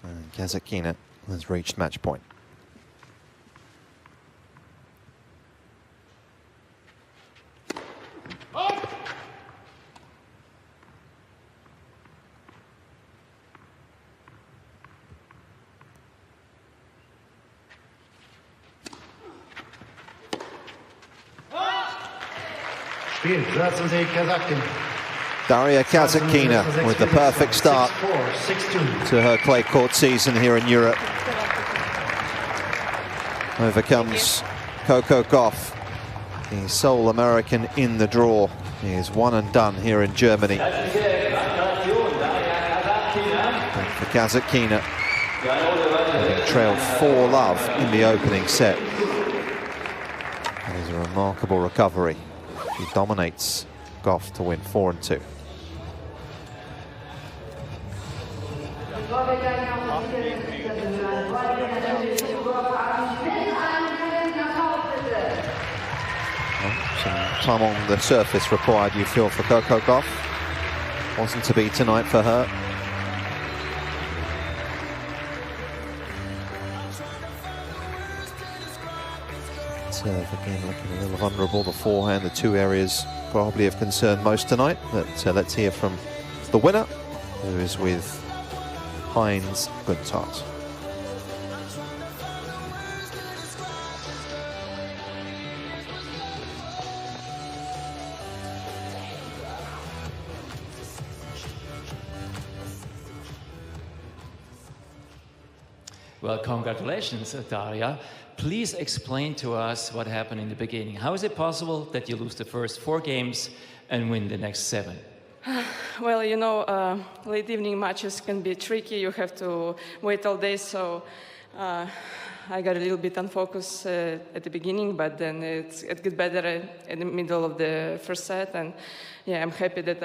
And Kasatkina has reached match point. Daria Kasatkina with the perfect start to her clay court season here in Europe. Overcomes Coco Gauff, the sole American in the draw. He is one and done here in Germany. And for Kasatkina, having trailed 4-love in the opening set. That is a remarkable recovery. She dominates Gauff to win 4-2. Some time on the surface required, you feel, for Coco Gauff. Wasn't to be tonight for her. serve again looking a little vulnerable. The forehand, the two areas probably of concern most tonight. But let's hear from the winner, who is with Heinz Guntart. Well, congratulations, Daria. Please explain to us what happened in the beginning. How is it possible that you lose the first 4 games and win the next 7? Well, you know, late evening matches can be tricky. You have to wait all day, so I got a little bit unfocused at the beginning, but then it gets better in the middle of the first set, and yeah, I'm happy that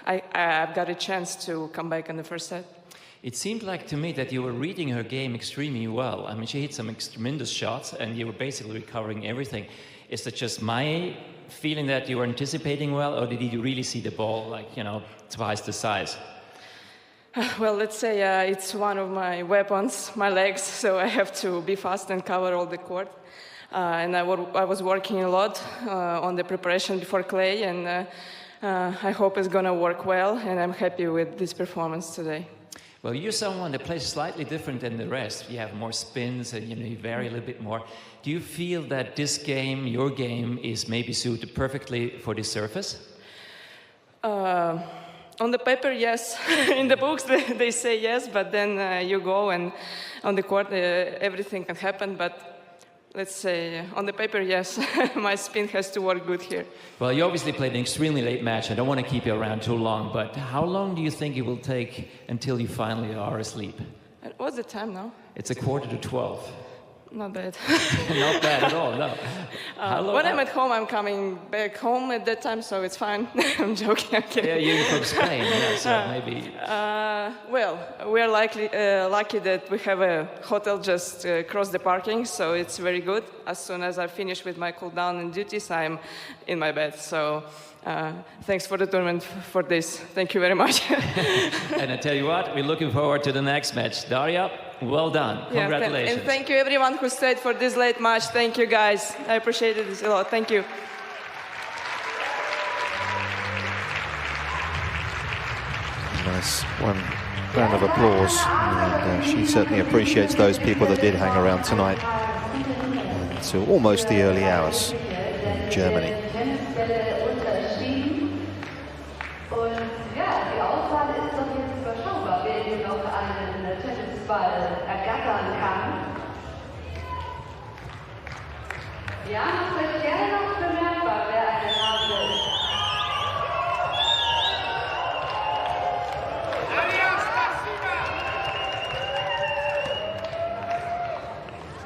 I've got a chance to come back in the first set. It seemed like to me that you were reading her game extremely well. I mean, she hit some tremendous shots, and you were basically recovering everything. Is it just my feeling that you were anticipating well, or did you really see the ball, like, you know, twice the size? Well, let's say it's one of my weapons, my legs, so I have to be fast and cover all the court. And I was working a lot on the preparation before clay, and I hope it's going to work well, and I'm happy with this performance today. Well, you're someone that plays slightly different than the rest. You have more spins and, you know, you vary a little bit more. Do you feel that this game, your game, is maybe suited perfectly for this surface? On the paper, yes. In the books, they say yes, but then you go and on the court, everything can happen. But let's say on the paper, yes, my spin has to work good here. Well, you obviously played an extremely late match. I don't want to keep you around too long, but how long do you think it will take until you finally are asleep? What's the time now? It's 11:45. Not bad. Not bad at all, no. When I'm at home, I'm coming back home at that time, so it's fine. I'm joking. Okay. Yeah, you're from Spain, yeah, so maybe. Well, we're lucky that we have a hotel just across the parking, so it's very good. As soon as I finish with my cool down and duties, I'm in my bed. So thanks for the tournament for this. Thank you very much. And I tell you what, we're looking forward to the next match. Daria, well done. Congratulations. And thank you everyone who stayed for this late match. Thank you guys. I appreciate it a lot. Thank you. Nice one. Round of applause. And she certainly appreciates those people that did hang around tonight until almost the early hours in Germany. Ja, macht euch gerne noch bemerkbar, wer einen haben will.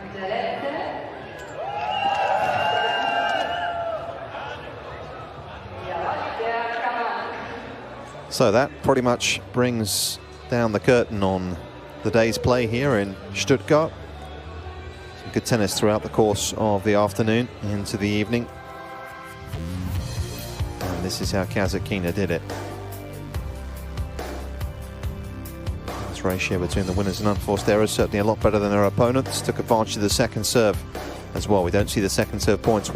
Und der letzte. Ja, der kann man. So that pretty much brings down the curtain on the day's play here in Stuttgart. Good tennis throughout the course of the afternoon into the evening. And this is how Kasatkina did it. This ratio between the winners and unforced errors certainly a lot better than their opponents. Took advantage of the second serve as well. We don't see the second serve points